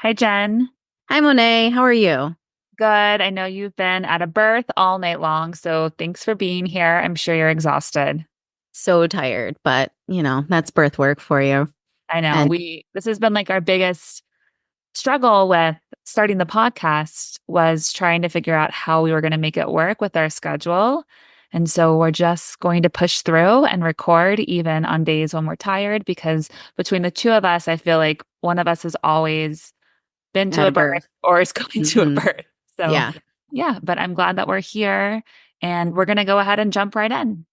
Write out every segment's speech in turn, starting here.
Hi, Jen. Hi, Monet. How are you? Good. I know you've been at a birth all night long, so thanks for being here. I'm sure you're exhausted. So tired, but that's birth work for you. I know And this has been like our biggest struggle with starting the podcast was trying to figure out how we were going to make it work with our schedule. And so we're just going to push through and record even on days when we're tired because between the two of us, I feel like one of us has always been to at a a birth birth. or is going to a hmm birth. So, Yeah. yeah, but I'm glad that we're here and we're going to go ahead and jump right in.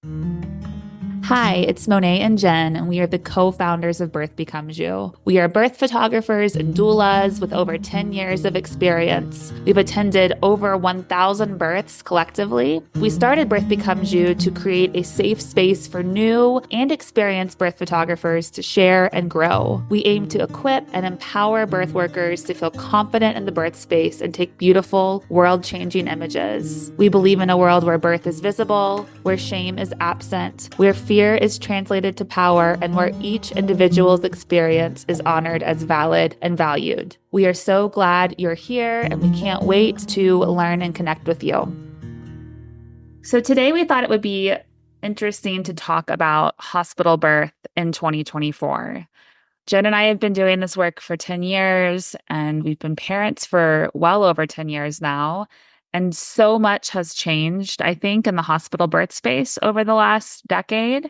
Hi, it's Monet and Jen, and we are the co founders of Birth Becomes You. We are birth photographers and doulas with over 10 years of experience. We've attended over 1,000 births collectively. We started Birth Becomes You to create a safe space for new and experienced birth photographers to share and grow. We aim to equip and empower birth workers to feel confident in the birth space and take beautiful, world changing images. We believe in a world where birth is visible, where shame is absent, where fear is translated to power, and where each individual's experience is honored as valid and valued. We are so glad you're here, and we can't wait to learn and connect with you. So, today we thought it would be interesting to talk about hospital birth in 2024. Jen and I have been doing this work for 10 years, and we've been parents for well over 10 years now. And so much has changed, I think, in the hospital birth space over the last decade.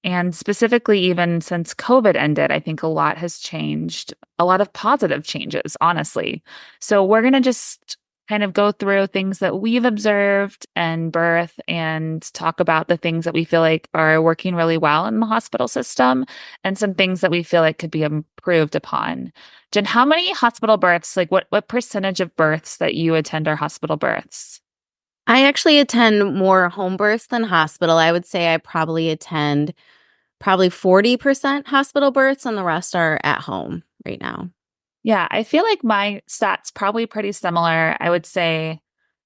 And specifically, even since COVID ended, I think a lot has changed, a lot of positive changes, honestly. So, we're going to just kind of go through things that we've observed and birth and talk about the things that we feel like are working really well in the hospital system and some things that we feel like could be improved upon. Jen, how many hospital births, like what percentage of births that you attend are hospital births? I actually attend more home births than hospital. I would say I probably attend probably 40% hospital births and the rest are at home right now. Yeah, I feel like my stats probably pretty similar. I would say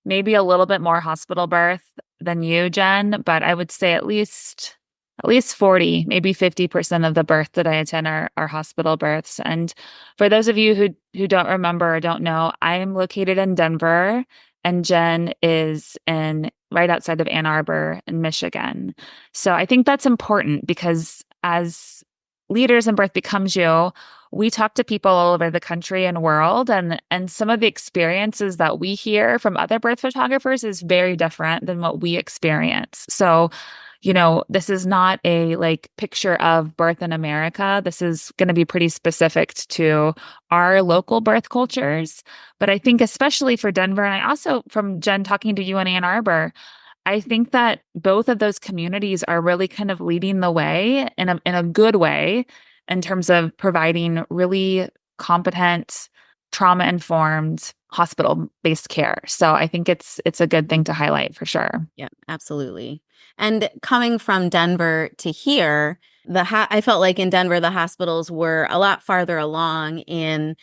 maybe a little bit more hospital birth than you, Jen, but I would say at least 40, maybe 50% of the birth that I attend are hospital births. And for those of you who don't remember or don't know, I am located in Denver and Jen is in right outside of Ann Arbor in Michigan. So I think that's important because as leaders in Birth Becomes You, we talk to people all over the country and world, and some of the experiences that we hear from other birth photographers is very different than what we experience. So, this is not a like picture of birth in America. This is going to be pretty specific to our local birth cultures. But I think especially for Denver, and I also from Jen talking to you in Ann Arbor, I think that both of those communities are really kind of leading the way in a good way in terms of providing really competent, trauma-informed, hospital-based care. So I think it's a good thing to highlight for sure. Yeah, absolutely. And coming from Denver to here, I felt like in Denver the hospitals were a lot farther along in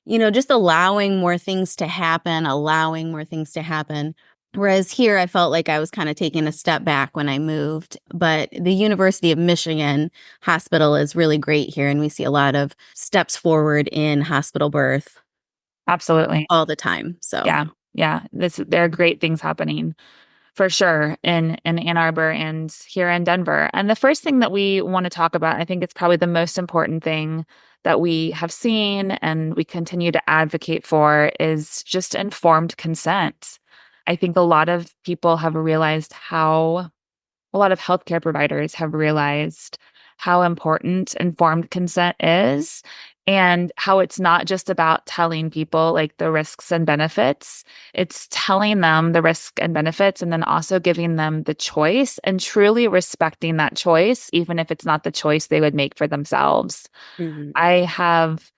just allowing more things to happen, allowing more things to happen. Whereas here, I felt like I was kind of taking a step back when I moved. But the University of Michigan Hospital is really great here, and we see a lot of steps forward in hospital birth Absolutely. all the time. So, Yeah. Yeah. There are great things happening for sure in Ann Arbor and here in Denver. And the first thing that we want to talk about, I think it's probably the most important thing that we have seen and we continue to advocate for is just informed consent. I think a lot of healthcare providers have realized how important informed consent is and how it's not just about telling people like the risks and benefits. It's telling them the risk and benefits and then also giving them the choice and truly respecting that choice, even if it's not the choice they would make for themselves. mhm. I have,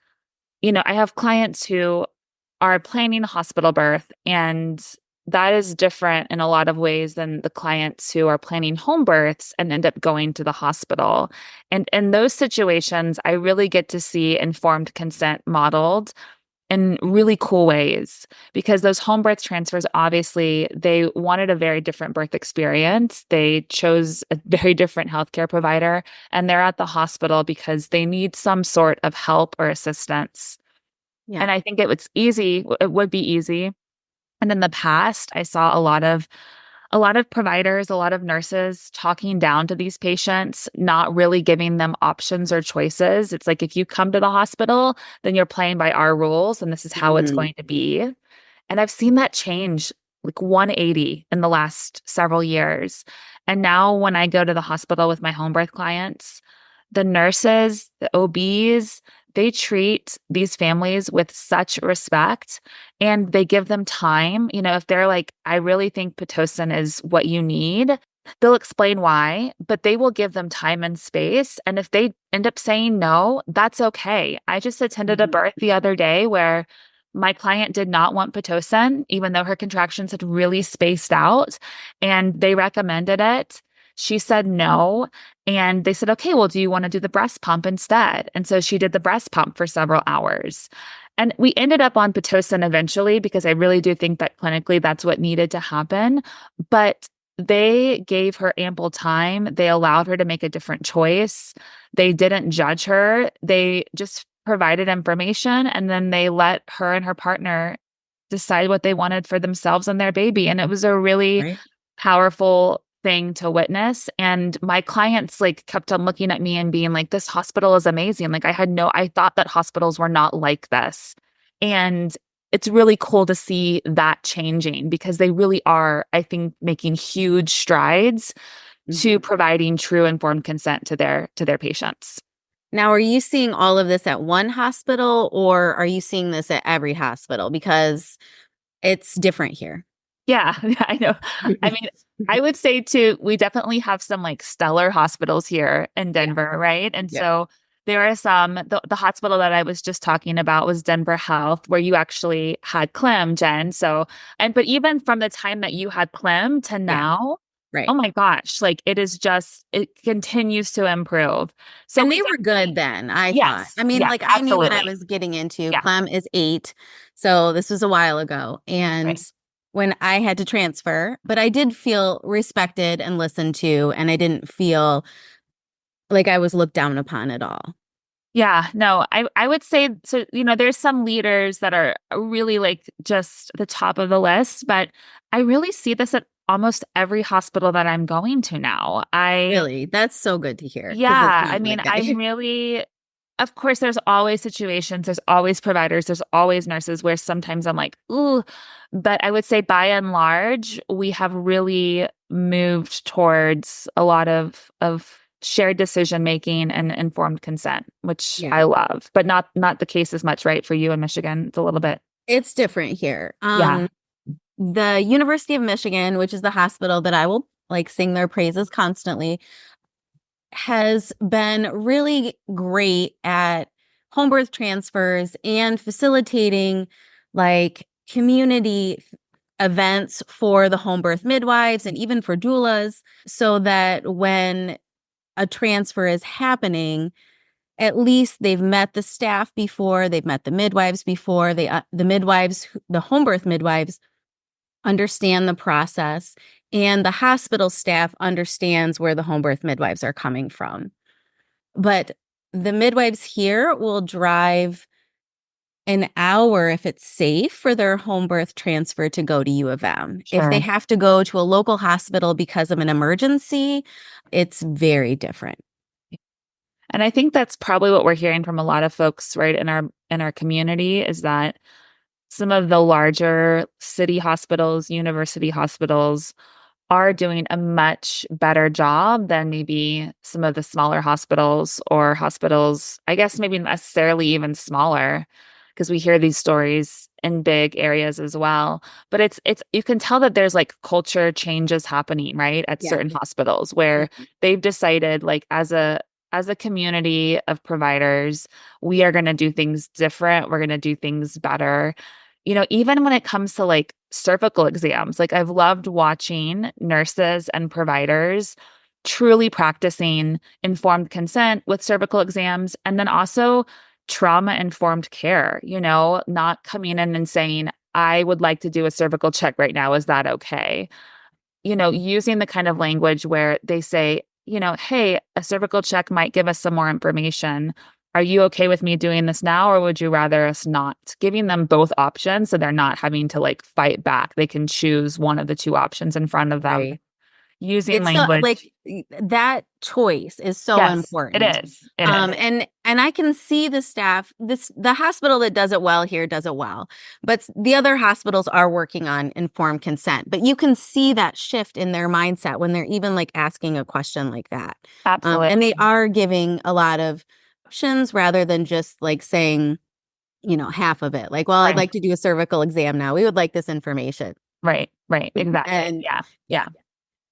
I have clients who are planning a hospital birth, and that is different in a lot of ways than the clients who are planning home births and end up going to the hospital. And in those situations, I really get to see informed consent modeled in really cool ways because those home birth transfers, obviously, they wanted a very different birth experience. They chose a very different healthcare provider, and they're at the hospital because they need some sort of help or assistance. Yeah. And I think it would be easy. And in the past, I saw a lot of providers, a lot of nurses talking down to these patients, not really giving them options or choices. It's like if you come to the hospital, then you're playing by our rules and this is how it's Mhm. going to be. And I've seen that change like 180 in the last several years. And now when I go to the hospital with my home birth clients, the nurses, the OBs, they treat these families with such respect and they give them time. You know, if they're like, I really think Pitocin is what you need, they'll explain why, but they will give them time and space. And if they end up saying no, that's okay. I just attended a Mhm. birth the other day where my client did not want Pitocin, even though her contractions had really spaced out and they recommended it. She said no. And they said, okay, well, do you want to do the breast pump instead? And so she did the breast pump for several hours. And we ended up on Pitocin eventually because I really do think that clinically that's what needed to happen. But they gave her ample time. They allowed her to make a different choice. They didn't judge her. They just provided information and then they let her and her partner decide what they wanted for themselves and their baby. And it was a really Right. powerful thing to witness. And my clients like kept on looking at me and being like, this hospital is amazing. Like I thought that hospitals were not like this. And it's really cool to see that changing because they really are, I think, making huge strides to Mhm. providing true informed consent to their patients. Now, are you seeing all of this at one hospital or are you seeing this at every hospital? Because it's different here. Yeah, I know. I mean, I would say too, we definitely have some like stellar hospitals here in Yeah. Denver, right? And Yep. so there are the hospital that I was just talking about was Denver Health, where you actually had Clem, Jen. So, but even from the time that you had Clem to Yeah. now, oh Right. my gosh, like it continues to improve. So And we they were good definitely, then, I thought. yes, I mean, yeah, like, I knew what I absolutely. was getting into. Yeah, Clem is 8, so this was a while ago, and right. when I had to transfer, but I did feel respected and listened to, and I didn't feel like I was looked down upon at all. Yeah, no, I would say so, you know, there's some leaders that are really like just the top of the list, but I really see this at almost every hospital that I'm going to now. Really, that's so good to hear because it's Yeah, I not mean, like that I'm here. really, of course, there's always situations, there's always providers, there's always nurses where sometimes I'm like, ooh, but I would say by and large, we have really moved towards a lot of shared decision making and informed consent, which Yeah. I love, but not the case as much, right? For you in Michigan, it's a little bit, It's different here. yeah, The University of Michigan, which is the hospital that I will like sing their praises constantly, has been really great at home birth transfers and facilitating like community events for the home birth midwives and even for doulas so that when a transfer is happening, at least they've met the staff before, they've met the midwives before, the midwives, the home birth midwives understand the process, and the hospital staff understands where the home birth midwives are coming from. But the midwives here will drive an hour if it's safe for their home birth transfer to go to U of M. If they sure. have to go to a local hospital because of an emergency, it's very different. And I think that's probably what we're hearing from a lot of folks, right, in our community is that some of the larger city hospitals, university hospitals are doing a much better job than maybe some of the smaller hospitals or hospitals, I guess maybe not necessarily even smaller, because we hear these stories in big areas as well. But it's you can tell that there's like culture changes happening, right, at Yeah. certain hospitals where Mhm. they've decided like as a community of providers, we are going to do things different. We're going to do things better. You know, even when it comes to like cervical exams, like I've loved watching nurses and providers truly practicing informed consent with cervical exams and then also trauma informed care, you know, not coming in and saying, I would like to do a cervical check right now. Is that okay? You know, using the kind of language where they say, you know, hey, a cervical check might give us some more information. are you okay with me doing this now, or would you rather us not? Giving them both options so they're not having to like fight back. They can choose one of the two options in front of them Right. using It's so like language. that choice is so Yes, it important. is. It is. And I can see the staff, the hospital that does it well here does it well. But the other hospitals are working on informed consent. But you can see that shift in their mindset when they're even like asking a question like that. And they Absolutely. are giving a lot of options rather than just like saying, half of it. Like, well, I'd Right. like to do a cervical exam now. We would like this information. Right. Right. Exactly. And Yeah. Yeah.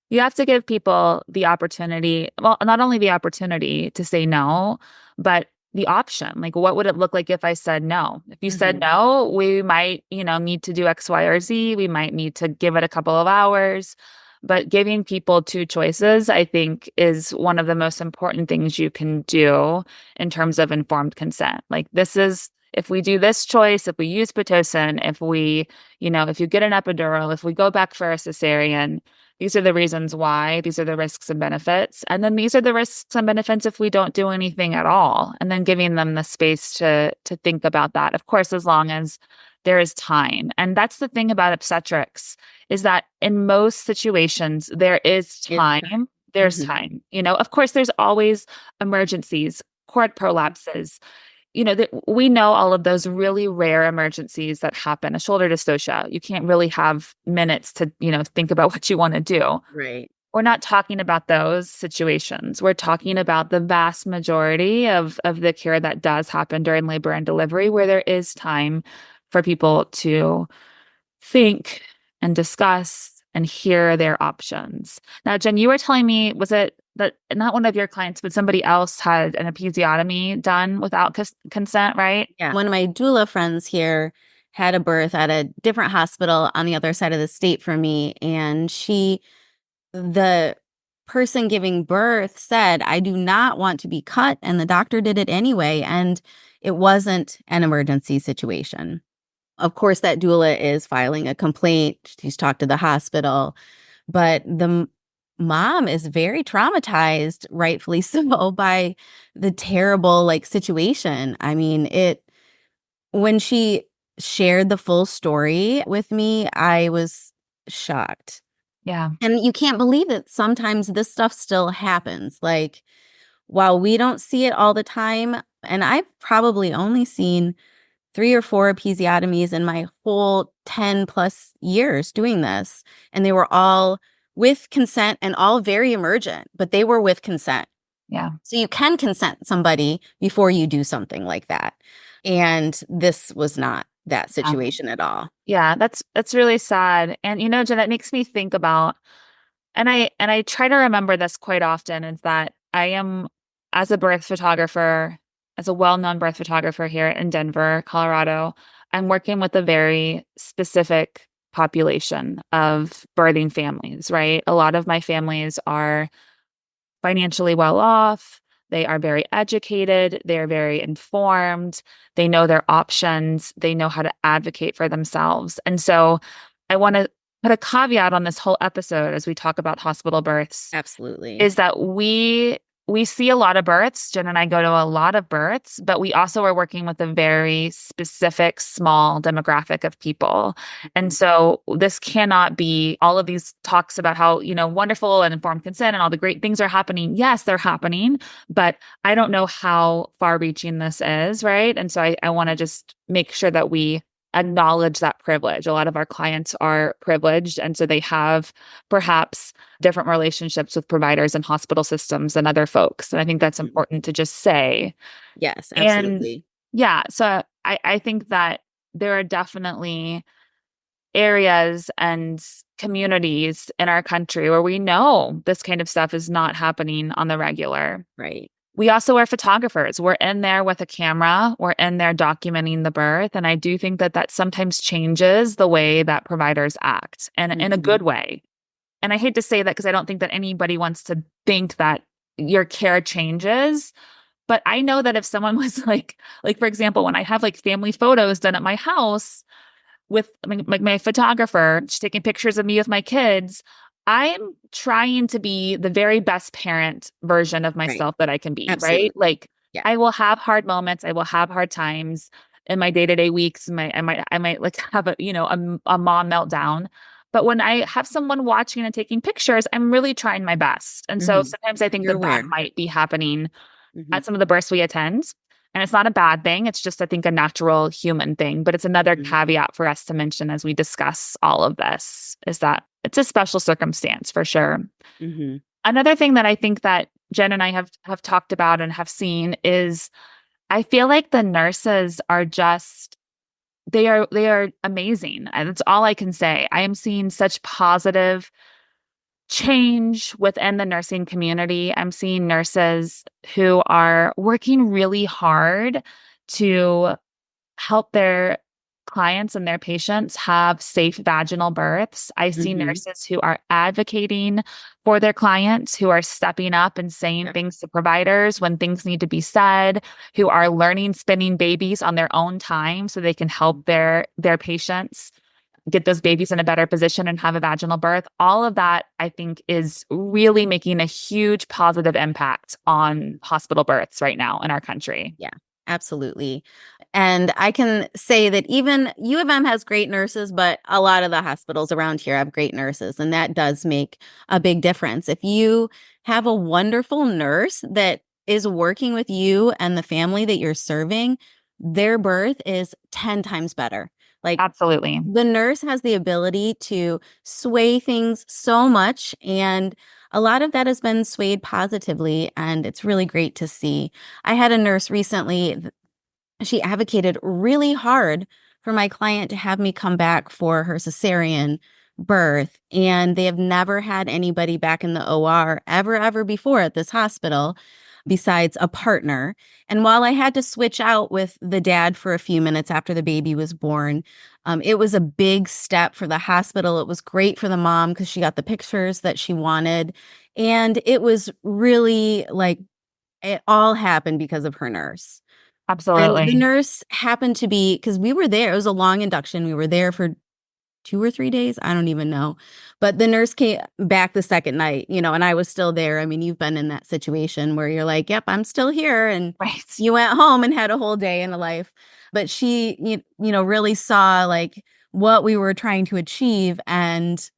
You have to give people the opportunity, well, not only the opportunity to say no, but the option. Like, what would it look like if I said no? If you said Mhm. no, we might, need to do X, Y, or Z. We might need to give it a couple of hours. But giving people two choices, I think, is one of the most important things you can do in terms of informed consent. Like, this is, if we do this choice, if we use Pitocin, if we, if you get an epidural, if we go back for a cesarean, these are the reasons why. These are the risks and benefits. And then these are the risks and benefits if we don't do anything at all. And then giving them the space to think about that. Of course, as long as there is time. And that's the thing about obstetrics is that in most situations there is It's time. There's mhm. time. Of course there's always emergencies, cord prolapses, we know all of those really rare emergencies that happen, a shoulder dystocia. You can't really have minutes to, think about what you want to do. Right. We're not talking about those situations. We're talking about the vast majority of the care that does happen during labor and delivery, where there is time for people to think and discuss and hear their options. Now, Jen, you were telling me, was it that not one of your clients, but somebody else had an episiotomy done without consent, right? Yeah. One of my doula friends here had a birth at a different hospital on the other side of the state from me. And the person giving birth said, I do not want to be cut. And the doctor did it anyway. And it wasn't an emergency situation. Of course, that doula is filing a complaint. She's talked to the hospital, but mom is very traumatized, rightfully so, by the terrible like situation. I mean, when she shared the full story with me, I was shocked. Yeah. And you can't believe that sometimes this stuff still happens. Like, while we don't see it all the time, and I've probably only seen 3 or 4 episiotomies in my whole 10 plus years doing this, and they were all with consent and all very emergent, but they were with consent. Yeah. So you can consent somebody before you do something like that. And this was not that Yeah. situation at all. Yeah, that's really sad. And Jen, it makes me think about, and I try to remember this quite often, is that I am, as a birth photographer, as a well-known birth photographer here in Denver, Colorado, I'm working with a very specific population of birthing families, right? A lot of my families are financially well off. They are very educated. They are very informed. They know their options. They know how to advocate for themselves. And so I want to put a caveat on this whole episode as we talk about hospital births Absolutely. is that we see a lot of births. Jen and I go to a lot of births, but we also are working with a very specific, small demographic of people. And so this cannot be all of these talks about how, wonderful and informed consent and all the great things are happening. Yes, they're happening, but I don't know how far reaching this is, right? And so I want to just make sure that we acknowledge that privilege. A lot of our clients are privileged, and so they have perhaps different relationships with providers and hospital systems than other folks. And I think that's Mhm. important to just say. Yes, And absolutely. yeah, so I think that there are definitely areas and communities in our country where we know this kind of stuff is not happening on the regular. Right. We also are photographers. We're in there with a camera. We're in there documenting the birth. And I do think that that sometimes changes the way that providers act, and in a Mhm. good way. And I hate to say that because I don't think that anybody wants to think that your care changes. But I know that if someone was like for example, when I have like family photos done at my house with like my photographer, she's taking pictures of me with my kids. I'm trying to be the very best parent version of Right. myself that I can be, right? Absolutely. Like Yeah. I will have hard moments. I will have hard times in my day-to-day weeks. I might like have a mom meltdown. But when I have someone watching and taking pictures, I'm really trying my best. And so Hmm. sometimes I think You're that that aware. might be happening Hmm. at some of the births we attend. And it's not a bad thing. It's just, I think, a natural human thing. But it's another caveat for us to mention as we discuss all of this is that it's a special circumstance for sure. Hmm. Another thing that I think that Jen and I have talked about and have seen is I feel like the nurses are just they are amazing. And that's all I can say. I am seeing such positive change within the nursing community. I'm seeing nurses who are working really hard to help their clients and their patients have safe vaginal births. I see Hmm. nurses who are advocating for their clients, who are stepping up and saying things to providers when things need to be said, who are learning spinning babies on their own time so they can help their patients get those babies in a better position and have a vaginal birth. All of that, I think, is really making a huge positive impact on hospital births right now in our country. Yeah, absolutely. And I can say that even U of M has great nurses, but a lot of the hospitals around here have great nurses, and that does make a big difference. If you have a wonderful nurse that is working with you and the family that you're serving, their birth is 10 times better. Like Absolutely. the nurse has the ability to sway things so much, and a lot of that has been swayed positively, and it's really great to see. I had a nurse recently, she advocated really hard for my client to have me come back for her cesarean birth, and they have never had anybody back in the OR ever before at this hospital besides a partner. And while I had to switch out with the dad for a few minutes after the baby was born, it was a big step for the hospital. It was great for the mom because she got the pictures that she wanted. And it was really like it all happened because of her nurse. And the Absolutely. nurse happened to be, because we were there, it was a long induction. We were there for 2 or 3 days, I don't even know. But the nurse came back the second night, and I was still there. I mean, you've been in that situation where you're like, "Yep, I'm still here," and Right. you went home and had a whole day in a life. But she, really saw, like, what we were trying to achieve, and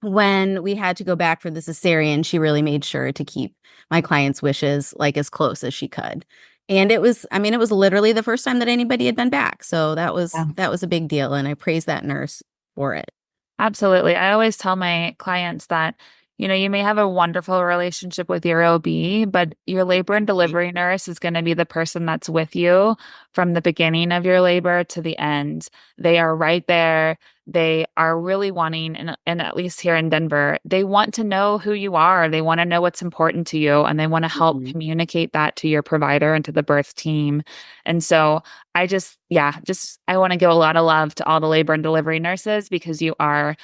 when we had to go back for the cesarean, she really made sure to keep my client's wishes, like, as close as she could. And it was literally the first time that anybody had been back, so Yeah. that was a big deal, and I praise that nurse for it. Absolutely. I always tell my clients that, you may have a wonderful relationship with your OB, but your labor and delivery nurse is going to be the person that's with you from the beginning of your labor to the end. They are right there. They are really wanting, and at least here in Denver, they want to know who you are. They want to know what's important to you, and they want to help Mhm, communicate that to your provider and to the birth team. And so I want to give a lot of love to all the labor and delivery nurses because you are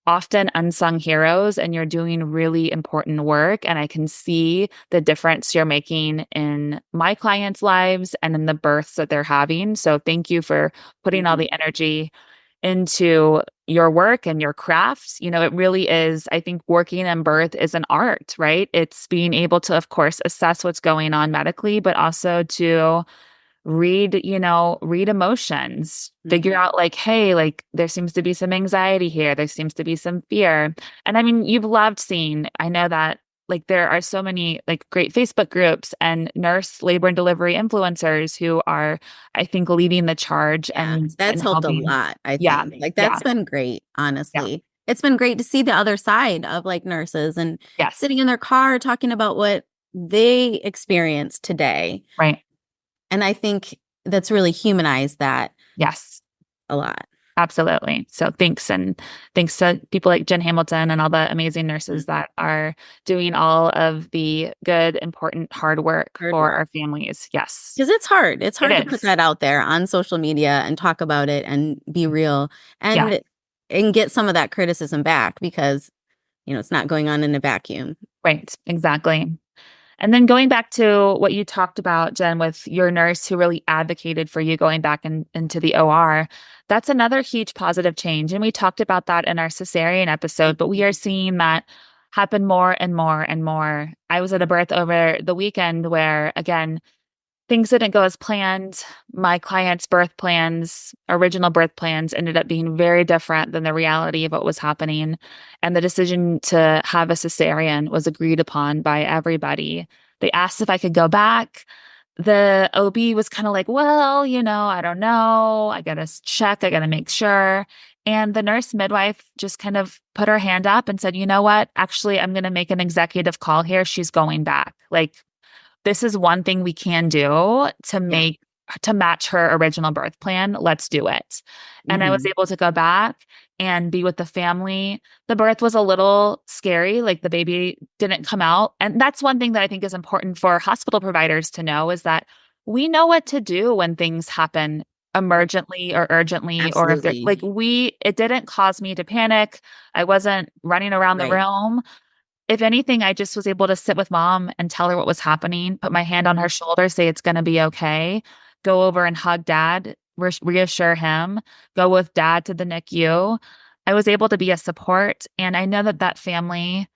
often unsung heroes and you're doing really important work. And I can see the difference you're making in my clients' lives and in the births that they're having. So thank you for putting all mhm, the energy into your work and your crafts. It really is, I think working in birth is an art, right? It's being able to, of course, assess what's going on medically, but also to read emotions, figure mhm. out like, hey, like there seems to be some anxiety here. There seems to be some fear. And I mean, you've loved seeing, I know that like there are so many like great Facebook groups and nurse labor and delivery influencers who are, I think, leading the charge Yeah, that's and helped a helping. lot, I Yeah. think. Like, Yeah. that's been great, Yeah. honestly. It's been great to see the other side of, like, nurses and Yes. sitting in their car talking about what they experienced today, Right. and I think that's really humanized that Yes. a lot. Absolutely. So thanks. And thanks to people like Jen Hamilton and all the amazing Mm. nurses that are doing all of the good, important, hard work Hard for work. our families. Yes, 'Cause it's hard. It's it hard to put is. that out there on social media and talk about it and be real Yeah, and get some of that criticism back because, it's not going on in a vacuum. right. Exactly. And then going back to what you talked about, Jen, with your nurse who really advocated for you going back into the OR, that's another huge positive change. And we talked about that in our cesarean episode, but we are seeing that happen more and more and more. I was at a birth over the weekend where, again, things didn't go as planned. My client's birth plans, original birth plans, ended up being very different than the reality of what was happening. And the decision to have a cesarean was agreed upon by everybody. They asked if I could go back. The OB was kind of like, well, I don't know. I got to check. I got to make sure. And the nurse midwife just kind of put her hand up and said, you know what? Actually, I'm going to make an executive call here. She's going back. Like, this is one thing we can do Yeah. to match her original birth plan. Let's do it. And I was Hmm. able to go back and be with the family. The birth was a little scary, like the baby didn't come out. And that's one thing that I think is important for hospital providers to know is that we know what to do when things happen emergently or urgently, or if they're Absolutely. like it didn't cause me to panic. I wasn't running around the Right. room. If anything, I just was able to sit with mom and tell her what was happening, put my hand on her shoulder, say it's going to be okay, go over and hug dad, reassure him, go with dad to the NICU. I was able to be a support. And I know that that family,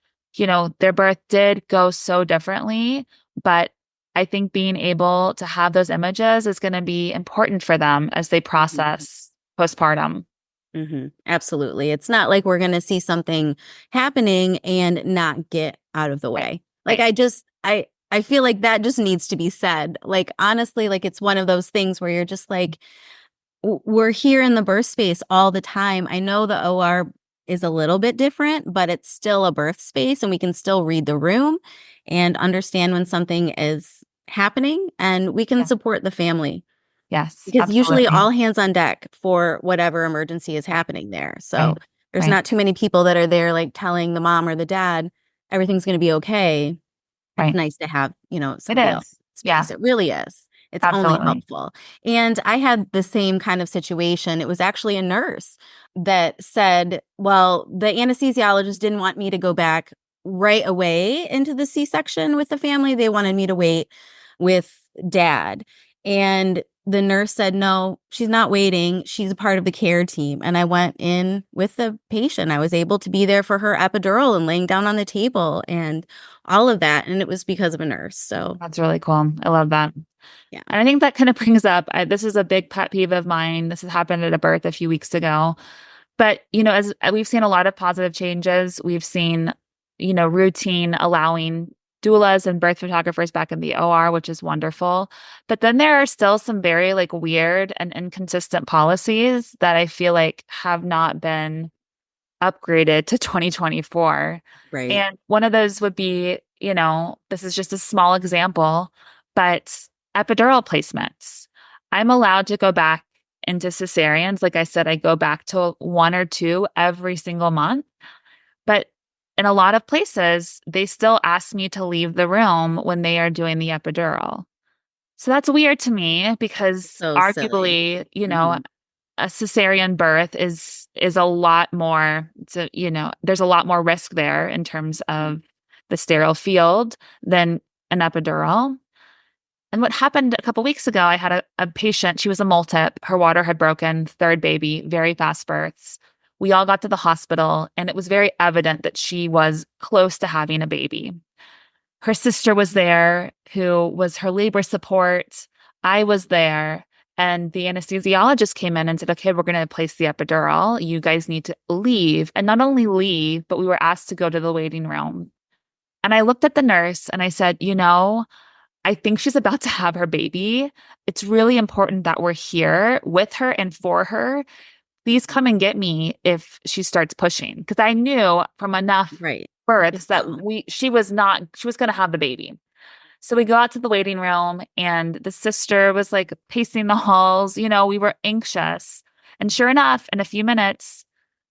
their birth did go so differently, but I think being able to have those images is going to be important for them as they Mhm. process postpartum. Absolutely. It's not like we're going to see something happening and not get out of the Right. way. Like Right. I feel like that just needs to be said. Like honestly, like it's one of those things where you're just like we're here in the birth space all the time. I know the OR is a little bit different, but it's still a birth space and we can still read the room and understand when something is happening and we can Yeah. support the family. Yes, Because usually absolutely. all hands on deck for whatever emergency is Right. happening there. So Right. there's Right. not too many people that are there like telling the mom or the dad everything's going to be okay. It's Right. nice to have, It somebody else is. in Yeah, space. It really is. It's only absolutely. helpful. And I had the same kind of situation. It was actually a nurse that said, well, the anesthesiologist didn't want me to go back right away into the C-section with the family. They wanted me to wait with dad. And the nurse said, no, she's not waiting. She's a part of the care team. And I went in with the patient. I was able to be there for her epidural and laying down on the table and all of that. And it was because of a nurse. So, That's really cool. I love that. yeah. And I think that kind of brings up, this is a big pet peeve of mine. This has happened at a birth a few weeks ago. But, as we've seen a lot of positive changes, we've seen, routine allowing doulas and birth photographers back in the OR, which is wonderful. But then there are still some very like weird and inconsistent policies that I feel like have not been upgraded to 2024. Right. And one of those would be, this is just a small example, but epidural placements. I'm allowed to go back into cesareans. Like I said, I go back to one or two every single month. But in a lot of places, they still ask me to leave the room when they are doing the epidural. So that's weird to me because So silly. arguably, Hmm. a cesarean birth is a lot more, so there's a lot more risk there in terms of the sterile field than an epidural. And what happened a couple weeks ago, I had a patient, she was a multip, her water had broken, third baby, very fast births. We all got to the hospital and it was very evident that she was close to having a baby. Her sister was there, who was her labor support. I was there. And the anesthesiologist came in and said, okay, we're going to place the epidural. You guys need to leave. And not only leave, but we were asked to go to the waiting room. And I looked at the nurse and I said, I think she's about to have her baby. It's really important that we're here with her and for her. Please come and get me if she starts pushing. Because I knew from enough Right. births Just that don't. she was going to have the baby. So we go out to the waiting room, and the sister was like pacing the halls. We were anxious. And sure enough, in a few minutes,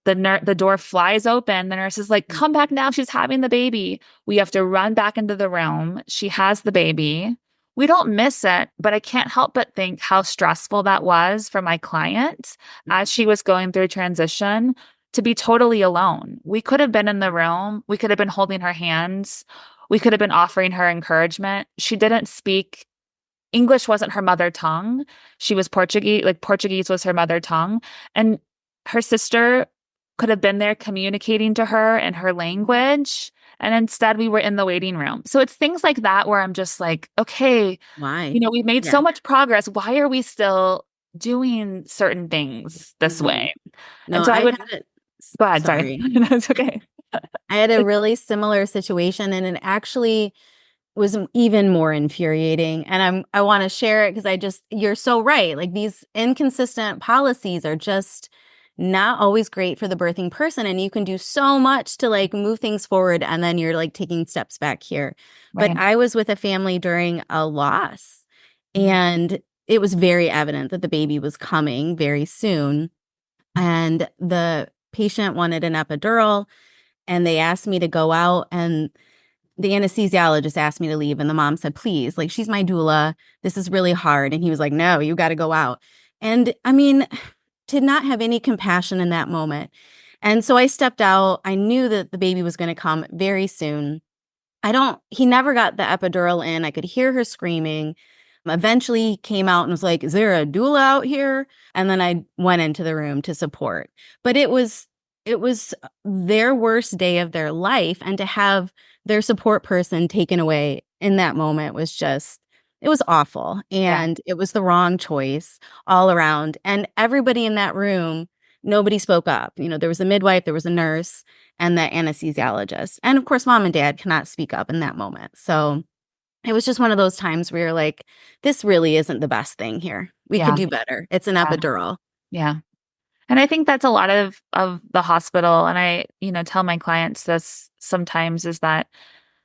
the door flies open. The nurse is like, come back now. She's having the baby. We have to run back into the room. She has the baby. We don't miss it, but I can't help but think how stressful that was for my client as she was going through transition to be totally alone. We could have been in the room. We could have been holding her hands. We could have been offering her encouragement. She didn't speak English, wasn't her mother tongue. She was Portuguese, like Portuguese was her mother tongue. And her sister could have been there communicating to her in her language. And instead we were in the waiting room. So it's things like that where I'm just like, okay, Why? we've made so Yeah. much progress. Why are we still doing certain things this Hmm. way? And No, so I I would had it. go ahead, sorry. Sorry. That's okay. I had a really similar situation, and it actually was even more infuriating. And I want to share it because you're so right. Like, these inconsistent policies are just not always great for the birthing person. And you can do so much to like move things forward. And then you're like taking steps back here. But Right. I was with a family during a loss, Mhm. and it was very evident that the baby was coming very soon. And the patient wanted an epidural, and they asked me to go out, and the anesthesiologist asked me to leave, and the mom said, please, like, she's my doula. This is really hard. And he was like, no, you got to go out. And I mean, did not have any compassion in that moment. And so I stepped out. I knew that the baby was going to come very soon. He never got the epidural in. I could hear her screaming. Eventually he came out and was like, is there a doula out here? And then I went into the room to support. But it was their worst day of their life. And to have their support person taken away in that moment it was awful. Yeah. And it was the wrong choice all around. And everybody in that room, nobody spoke up. There was a midwife, there was a nurse, and the anesthesiologist. And of course, mom and dad cannot speak up in that moment. So it was just one of those times where you're like, this really isn't the best thing here. We could Yeah. do better. It's an Yeah. epidural. Yeah. And I think that's a lot of the hospital. And I, tell my clients this sometimes is that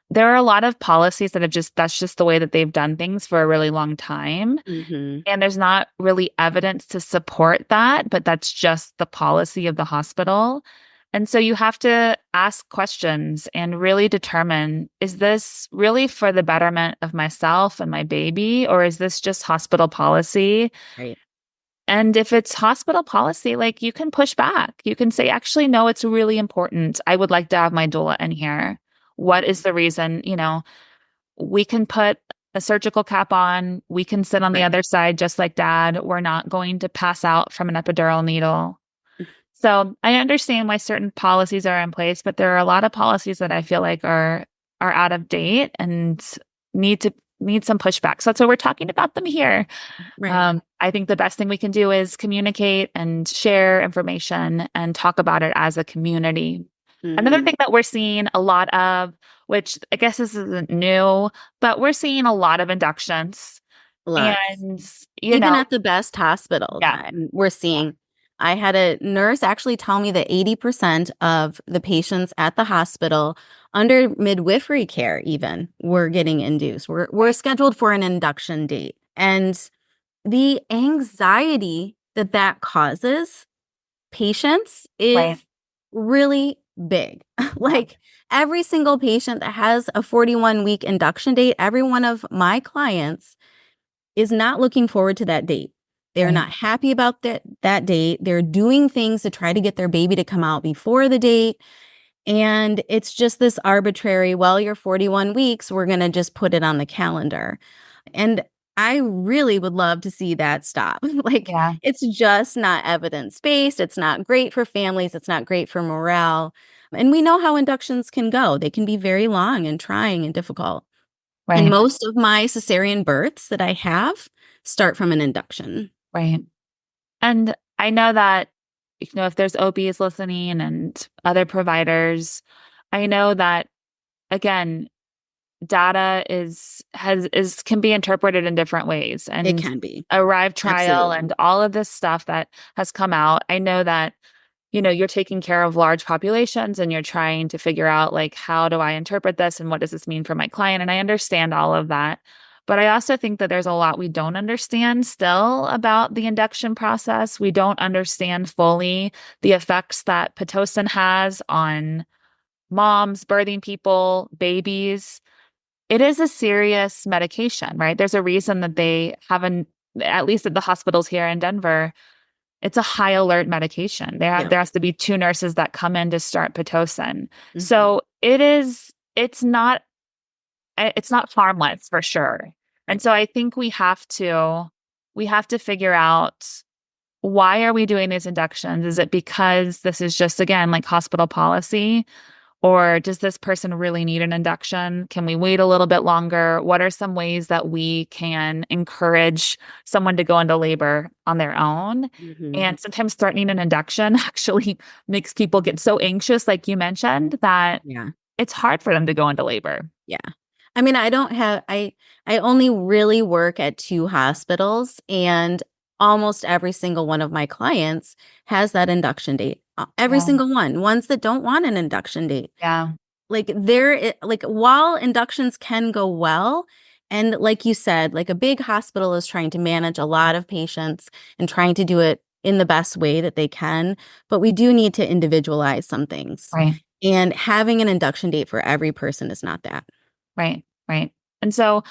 there are a lot of policies that that's just the way that they've done things for a really long time. Hmm. And there's not really evidence to support that, but that's just the policy of the hospital. And so you have to ask questions and really determine, is this really for the betterment of myself and my baby, or is this just hospital policy? Right. And if it's hospital policy, like you can push back. You can say, actually, no, it's really important. I would like to have my doula in here. What is the reason? We can put a surgical cap on. We can sit on the Right. other side just like dad. We're not going to pass out from an epidural needle. So I understand why certain policies are in place, but there are a lot of policies that I feel like are out of date and need some pushback. So that's why we're talking about them here. Right. I think the best thing we can do is communicate and share information and talk about it as a community. Another Hmm. thing that we're seeing a lot of, which I guess this isn't new, but we're seeing a lot of inductions. Lots. And, Even at the best hospitals, yeah, we're seeing. I had a nurse actually tell me that 80% of the patients at the hospital under midwifery care even were getting induced. We're scheduled for an induction date. And the anxiety that that causes patients right. is really big. Yeah, Like, every single patient that has a 41-week induction date, every one of my clients is not looking forward to that date. They're right. not happy about that date. They're doing things to try to get their baby to come out before the date. And it's just this arbitrary, well, you're 41 weeks, we're going to just put it on the calendar. And I really would love to see that stop. Like, Yeah, it's just not evidence-based. It's not great for families. It's not great for morale. And we know how inductions can go. They can be very long and trying and difficult. And right, most of my cesarean births that I have start from an induction. right. And I know that, if there's OBs listening and other providers, I know that again, data can be interpreted in different ways It and can be. arrive trial Absolutely. and all of this stuff that has come out. I know that, you're taking care of large populations and you're trying to figure out like, how do I interpret this and what does this mean for my client? And I understand all of that. But I also think that there's a lot we don't understand still about the induction process. We don't understand fully the effects that Pitocin has on moms, birthing people, babies. It is a serious medication, right? There's a reason that they haven't, at least at the hospitals here in Denver, it's a high alert medication. Yeah. There has to be two nurses that come in to start Pitocin. Hmm. So it's not harmless for sure. And Right. so I think we have to figure out, why are we doing these inductions? Is it because this is just, again, like hospital policy? Or does this person really need an induction? Can we wait a little bit longer? What are some ways that we can encourage someone to go into labor on their own? Hmm. And sometimes threatening an induction actually makes people get so anxious, like you mentioned, that Yeah. it's hard for them to go into labor. Yeah. I mean, I only really work at two hospitals, and almost every single one of my clients has that induction date. Every Yeah. single one. Ones that don't want an induction date. Yeah. Like while inductions can go well, and like you said, like a big hospital is trying to manage a lot of patients and trying to do it in the best way that they can, but we do need to individualize some things. Right. And having an induction date for every person is not that. Right. Right. And so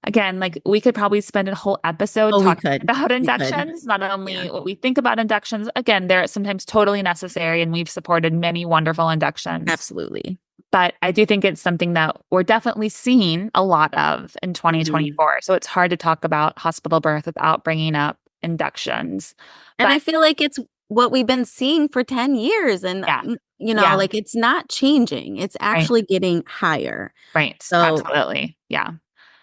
again, like we could probably spend a whole episode Oh, we talking could. about We could. inductions, not Yeah, only what we think about inductions. Again, they're sometimes totally necessary, and we've supported many wonderful inductions. absolutely. But I do think it's something that we're definitely seeing a lot of in Hmm. 2024. So it's hard to talk about hospital birth without bringing up inductions. And I But feel like it's what we've been seeing for 10 years. And, yeah, yeah, like it's not changing, it's right, actually getting higher. right. So, Absolutely. Yeah.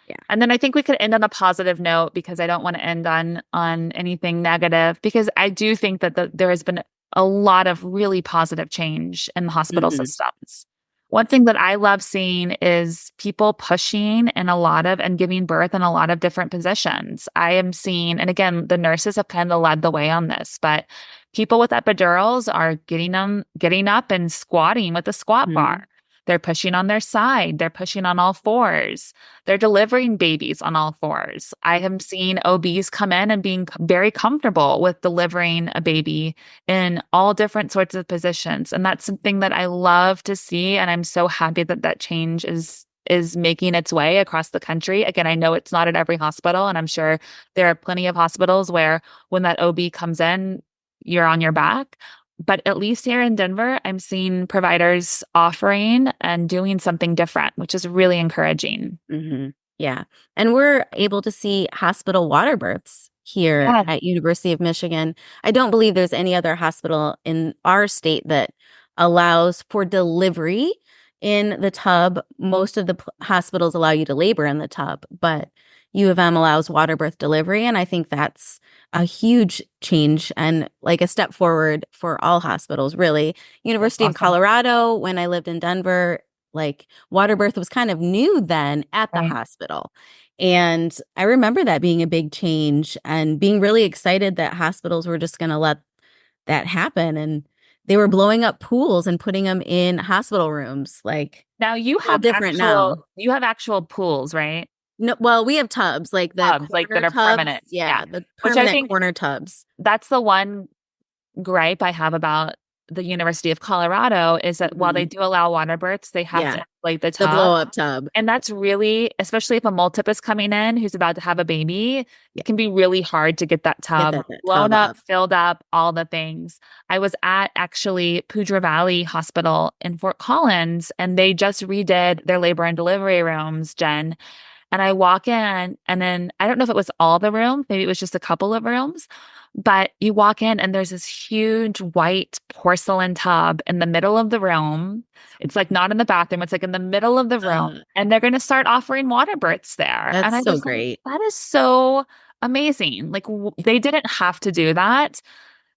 yeah. And then I think we could end on a positive note because I don't want to end on anything negative because I do think that there has been a lot of really positive change in the hospital Hmm. systems. One thing that I love seeing is people pushing in a lot of and giving birth in a lot of different positions. I am seeing, and again, the nurses have kind of led the way on this, but people with epidurals are getting up and squatting with a squat Hmm. bar. They're pushing on their side. They're pushing on all fours. They're delivering babies on all fours. I have seen OBs come in and being very comfortable with delivering a baby in all different sorts of positions. And that's something that I love to see. And I'm so happy that that change is making its way across the country. Again, I know it's not at every hospital, and I'm sure there are plenty of hospitals where when that OB comes in, you're on your back. But at least here in Denver, I'm seeing providers offering and doing something different, which is really encouraging. Hmm. Yeah. And we're able to see hospital water births here Yeah, at University of Michigan. I don't believe there's any other hospital in our state that allows for delivery in the tub. Most of the hospitals allow you to labor in the tub, but U of M allows water birth delivery. And I think that's a huge change and like a step forward for all hospitals, really. that's University of awesome. Colorado, when I lived in Denver, like water birth was kind of new then at the Right. hospital. And I remember that being a big change and being really excited that hospitals were just going to let that happen. And they were blowing up pools and putting them in hospital rooms. Like, Now whole different now. you have actual pools, right? No, well, we have tubs, like the Tubs like that corner are tubs. permanent. Yeah. Yeah, the Which I permanent think corner tubs. that's the one gripe I have about the University of Colorado is that while they Hmm. do allow water births, they have Yeah, to inflate the the tub. blow up tub. And that's really, especially if a multip is coming in who's about to have a baby, Yeah, it can be really hard to get that get tub that blown tub up, up. filled up, all the things. I was at actually Poudre Valley Hospital in Fort Collins, and they just redid their labor and delivery rooms, Jen. And I walk in, and then I don't know if it was all the rooms, maybe it was just a couple of rooms, but you walk in, and there's this huge white porcelain tub in the middle of the room. It's like not in the bathroom, it's like in the middle of the room. Uh, And they're going to start offering water births there. And that's I so was like, great. that is so amazing. Like, they didn't have to do that.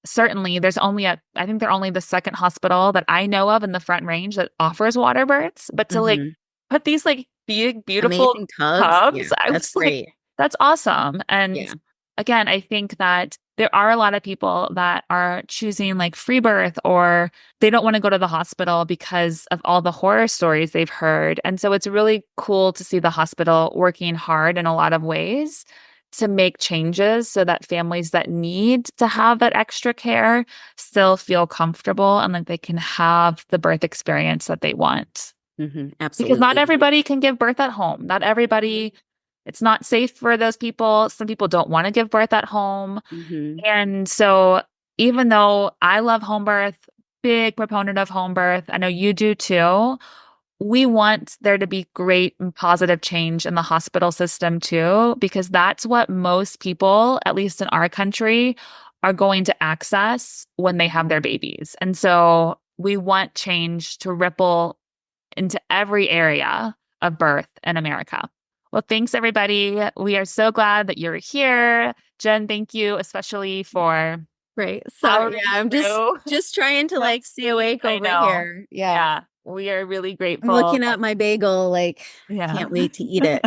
Certainly, I think they're only the second hospital that I know of in the Front Range that offers water births. But to like Hmm. put these like big, beautiful Amazing tubs. tubs, Yeah, I that's was like, great. that's awesome. And Yeah. again, I think that there are a lot of people that are choosing like free birth or they don't want to go to the hospital because of all the horror stories they've heard. And so it's really cool to see the hospital working hard in a lot of ways to make changes so that families that need to have that extra care still feel comfortable and that they can have the birth experience that they want. Because not Absolutely. everybody can give birth at home. Not everybody, it's not safe for those people. Some people don't want to give birth at home. Hmm. And so, even though I love home birth, big proponent of home birth, I know you do too. We want there to be great and positive change in the hospital system too, because that's what most people, at least in our country, are going to access when they have their babies. And so we want change to ripple into every area of birth in America. Well, thanks, everybody. We are so glad that you're here. Jen, thank you, especially for Right. Sorry. powering Yeah, I'm through. just trying to like stay awake I over know. here. Yeah. Yeah. We are really I'm grateful. looking at my bagel, like, Yeah. can't wait to eat it.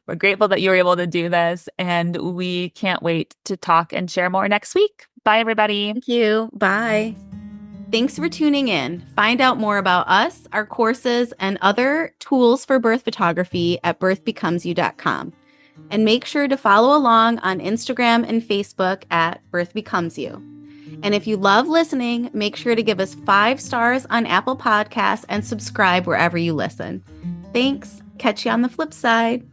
We're grateful that you were able to do this, and we can't wait to talk and share more next week. Bye, everybody. Thank you. Bye. Thanks for tuning in. Find out more about us, our courses, and other tools for birth photography at birthbecomesyou.com. And make sure to follow along on Instagram and Facebook at Birth Becomes You. And if you love listening, make sure to give us 5 stars on Apple Podcasts and subscribe wherever you listen. Thanks. Catch you on the flip side.